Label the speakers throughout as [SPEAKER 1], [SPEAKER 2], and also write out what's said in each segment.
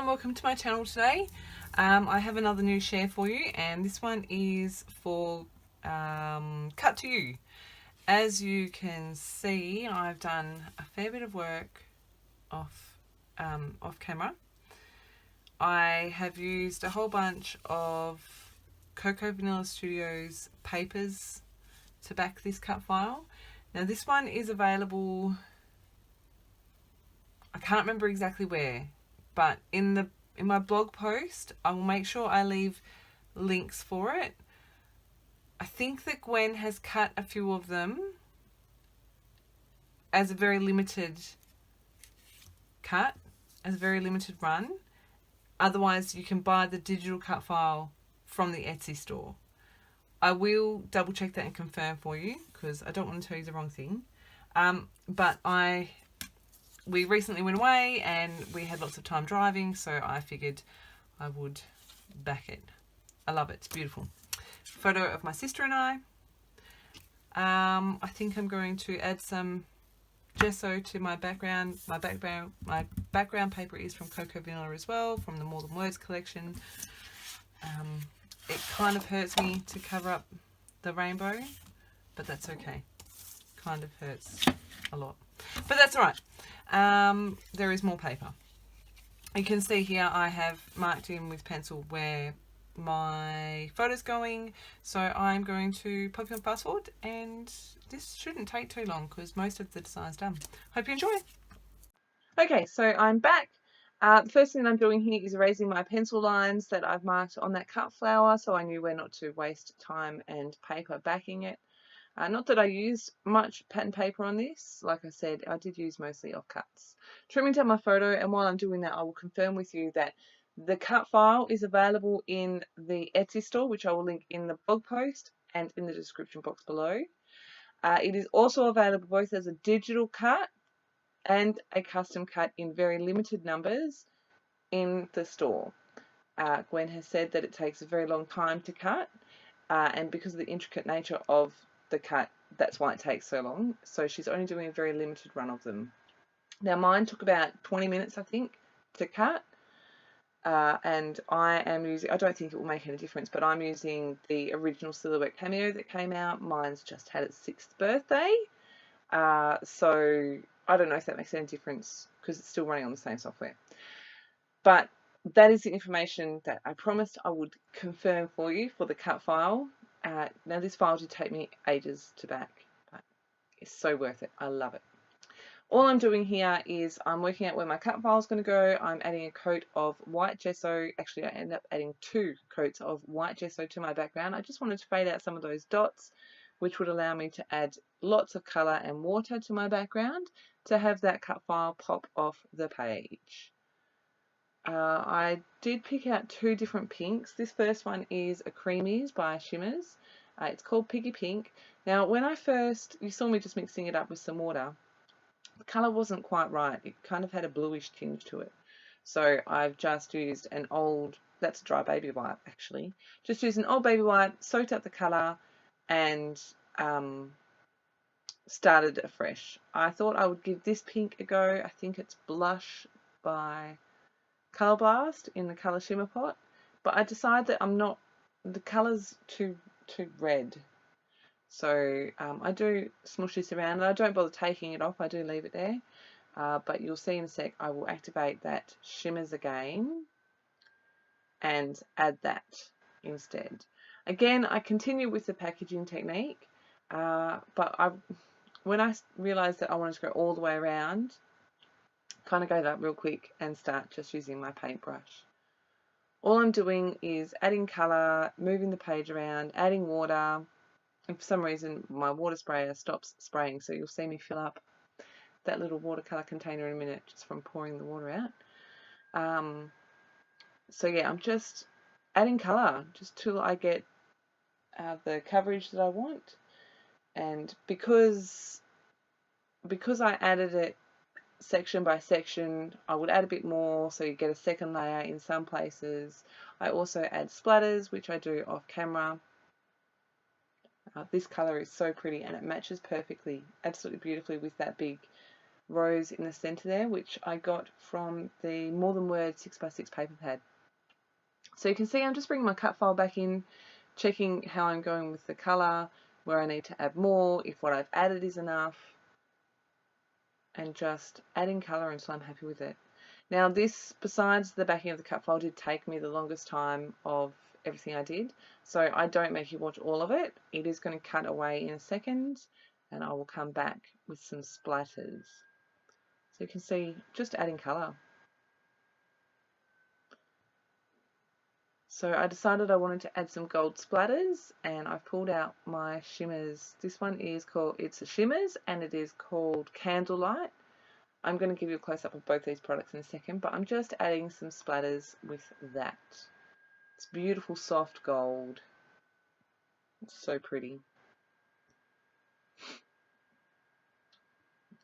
[SPEAKER 1] everyone, welcome to my channel today. I have another new share for you, and this one is for Cut to You. As you can see, I've done a fair bit of work off camera. I have used a whole bunch of Cocoa Vanilla Studios papers to back this cut file. Now this one is available, I can't remember exactly where, but in my blog post I will make sure I leave links for it. I think that Gwen has cut a few of them as a very limited cut, as a very limited run. Otherwise you can buy the digital cut file from the Etsy store. I will double check that and confirm for you because I don't want to tell you the wrong thing. But we recently went away and we had lots of time driving, so I figured I would back it. I love it. It's beautiful. Photo of my sister and I. I think I'm going to add some gesso to my background. My background paper is from Cocoa Vanilla as well, from the More Than Words collection. It kind of hurts me to cover up the rainbow, but that's okay. Kind of hurts a lot, but that's all right. There is more paper. You can see here I have marked in with pencil where my photo's going, so I'm going to pop you on fast forward, and this shouldn't take too long because most of the design's done. Hope you enjoy. Okay, so I'm back. The first thing I'm doing here is erasing my pencil lines that I've marked on that cut flower, so I knew where not to waste time and paper backing it. Not that I used much pattern paper on this. Like I said, I did use mostly offcuts. Trimming down my photo, and while I'm doing that, I will confirm with you that the cut file is available in the Etsy store, which I will link in the blog post and in the description box below. It is also available both as a digital cut and a custom cut in very limited numbers in the store. Gwen has said that it takes a very long time to cut, and because of the intricate nature of the cut, that's why it takes so long. So she's only doing a very limited run of them. Now mine took about 20 minutes, I think, to cut, and I am using, I don't think it will make any difference, but I'm using the original Silhouette Cameo that came out. Mine's just had its 6th birthday, so I don't know if that makes any difference because it's still running on the same software. But that is the information that I promised I would confirm for you for the cut file. Now this file did take me ages to back, but it's so worth it. I love it. All I'm doing here is I'm working out where my cut file is going to go. I'm adding a coat of white gesso. Actually, I end up adding 2 coats of white gesso to my background. I just wanted to fade out some of those dots, which would allow me to add lots of colour and water to my background to have that cut file pop off the page. I did pick out 2 different pinks. This first one is a Creamies by Shimmers. It's called Piggy Pink. Now when you saw me just mixing it up with some water, the colour wasn't quite right. It kind of had a bluish tinge to it. So I've just used an old, that's a dry baby wipe actually, just used an old baby wipe, soaked up the colour and started afresh. I thought I would give this pink a go. I think it's Blush by Colour Blast in the colour Shimmer Pot, but I decided that the colour's too red. So I do smush this around, and I don't bother taking it off, I do leave it there. But you'll see in a sec, I will activate that Shimmers again and add that instead. Again, I continue with the packaging technique, but when I realised that I wanted to go all the way around, kind of gave up real quick and start just using my paintbrush. All I'm doing is adding colour, moving the page around, adding water, and for some reason my water sprayer stops spraying, so you'll see me fill up that little watercolour container in a minute just from pouring the water out. So yeah, I'm just adding colour just till I get the coverage that I want, and because I added it section by section, I would add a bit more so you get a second layer in some places. I also add splatters, which I do off camera. This colour is so pretty and it matches perfectly, absolutely beautifully with that big rose in the center there, which I got from the More Than Words 6x6 paper pad. So you can see I'm just bringing my cut file back in, checking how I'm going with the color, where I need to add more, if what I've added is enough, and just adding color until I'm happy with it. Now this, besides the backing of the cut file, did take me the longest time of everything I did, so I don't make you watch all of it. It is going to cut away in a second, and I will come back with some splatters. So you can see, just adding colour. So I decided I wanted to add some gold splatters, and I've pulled out my shimmers. This one is called, it's a shimmers, and it is called Candlelight. I'm going to give you a close-up of both these products in a second, but I'm just adding some splatters with that. It's beautiful soft gold. It's so pretty.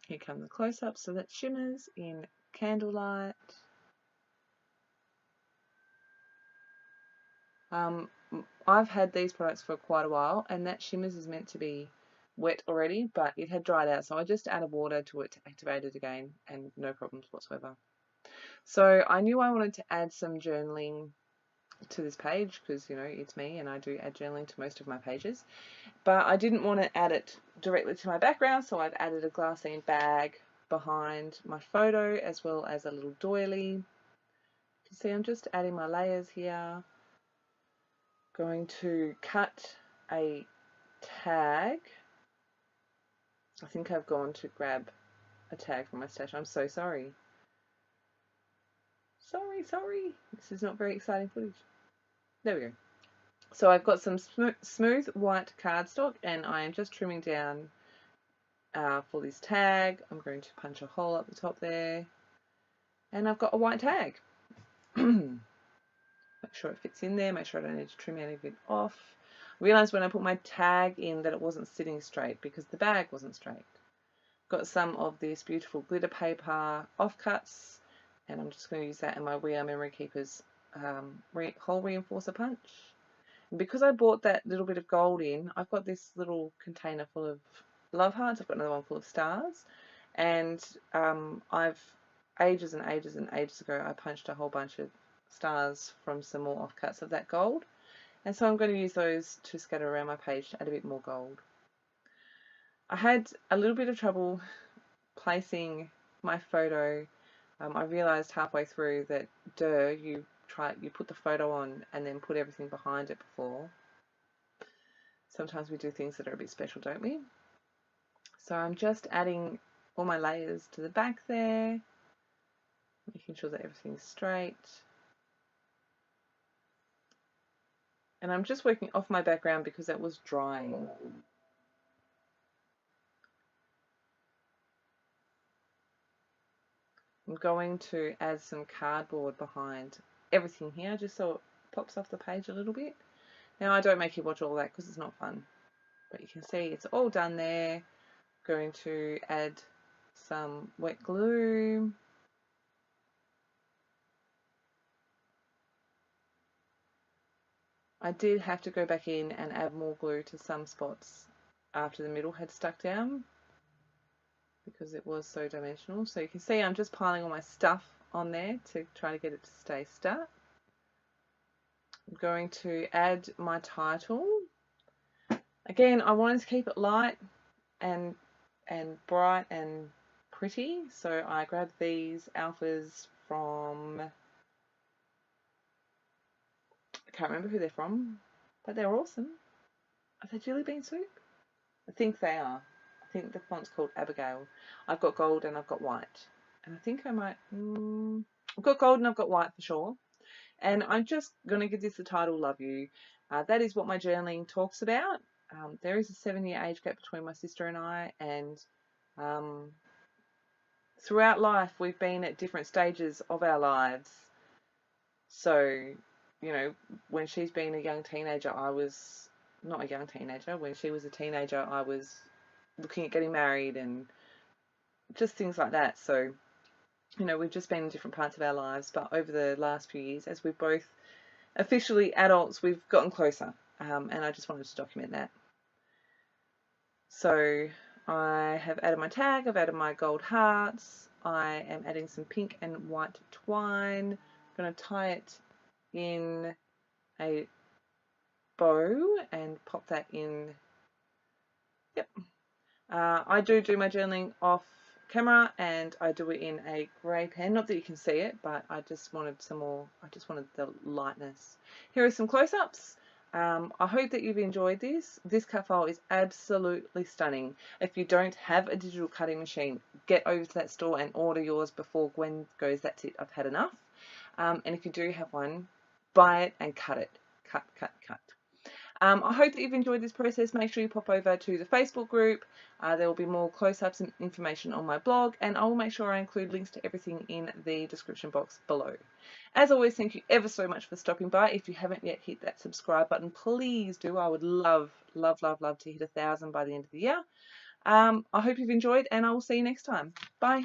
[SPEAKER 1] Here come the close-up. So that's shimmers in Candlelight. I've had these products for quite a while, and that shimmers is meant to be wet already, but it had dried out, so I just added water to it to activate it again, and no problems whatsoever. So I knew I wanted to add some journaling to this page because, you know, it's me and I do add journaling to most of my pages, but I didn't want to add it directly to my background, so I've added a glassine bag behind my photo as well as a little doily. You can see I'm just adding my layers here. Going to cut a tag. I think I've gone to grab a tag from my stash. I'm so sorry. Sorry. This is not very exciting footage. There we go. So I've got some smooth white cardstock, and I am just trimming down for this tag. I'm going to punch a hole up the top there, and I've got a white tag. Make sure it fits in there. Make sure I don't need to trim any of it off. I realised when I put my tag in that it wasn't sitting straight because the bag wasn't straight. Got some of this beautiful glitter paper offcuts, and I'm just going to use that in my We Are Memory Keepers hole reinforcer punch. And because I bought that little bit of gold in, I've got this little container full of love hearts. I've got another one full of stars, and I've ages and ages ago I punched a whole bunch of stars from some more offcuts of that gold, and so I'm going to use those to scatter around my page to add a bit more gold. I had a little bit of trouble placing my photo. I realised halfway through that you put the photo on and then put everything behind it before. Sometimes we do things that are a bit special, don't we? So I'm just adding all my layers to the back there, making sure that everything's straight. And I'm just working off my background because that was drying. I'm going to add some cardboard behind everything here just so it pops off the page a little bit. Now I don't make you watch all that because it's not fun, but you can see it's all done there. Going to add some wet glue. I did have to go back in and add more glue to some spots after the middle had stuck down because it was so dimensional. So you can see I'm just piling all my stuff on there to try to get it to stay stuck. I'm going to add my title. Again, I wanted to keep it light and bright and pretty, so I grabbed these alphas from, I can't remember who they're from, but they're awesome. Are they Jelly Bean Soup? I think they are. I think the font's called Abigail. I've got gold and I've got white, and I think I might, I've got gold and I've got white for sure. And I'm just going to give this the title, Love You. That is what my journaling talks about. There is a 7-year age gap between my sister and I, and throughout life we've been at different stages of our lives. So, you know, when she's been a young teenager, I was not a young teenager. When she was a teenager, I was looking at getting married and just things like that. So, you know, we've just been in different parts of our lives, but over the last few years, as we're both officially adults, we've gotten closer, and I just wanted to document that. So I have added my tag, I've added my gold hearts, I am adding some pink and white twine. I'm going to tie it in a bow and pop that in. Yep. I do my journaling off camera, and I do it in a grey pen. Not that you can see it, but I just wanted some more. I just wanted the lightness. Here are some close-ups. I hope that you've enjoyed this. This cut file is absolutely stunning. If you don't have a digital cutting machine, get over to that store and order yours before Gwen goes, that's it, I've had enough. And if you do have one, buy it and cut it. Cut, cut, cut. I hope that you've enjoyed this process. Make sure you pop over to the Facebook group. There will be more close-ups and information on my blog, and I will make sure I include links to everything in the description box below. As always, thank you ever so much for stopping by. If you haven't yet hit that subscribe button, please do. I would love, love, love, love to hit 1,000 by the end of the year. I hope you've enjoyed, and I will see you next time. Bye.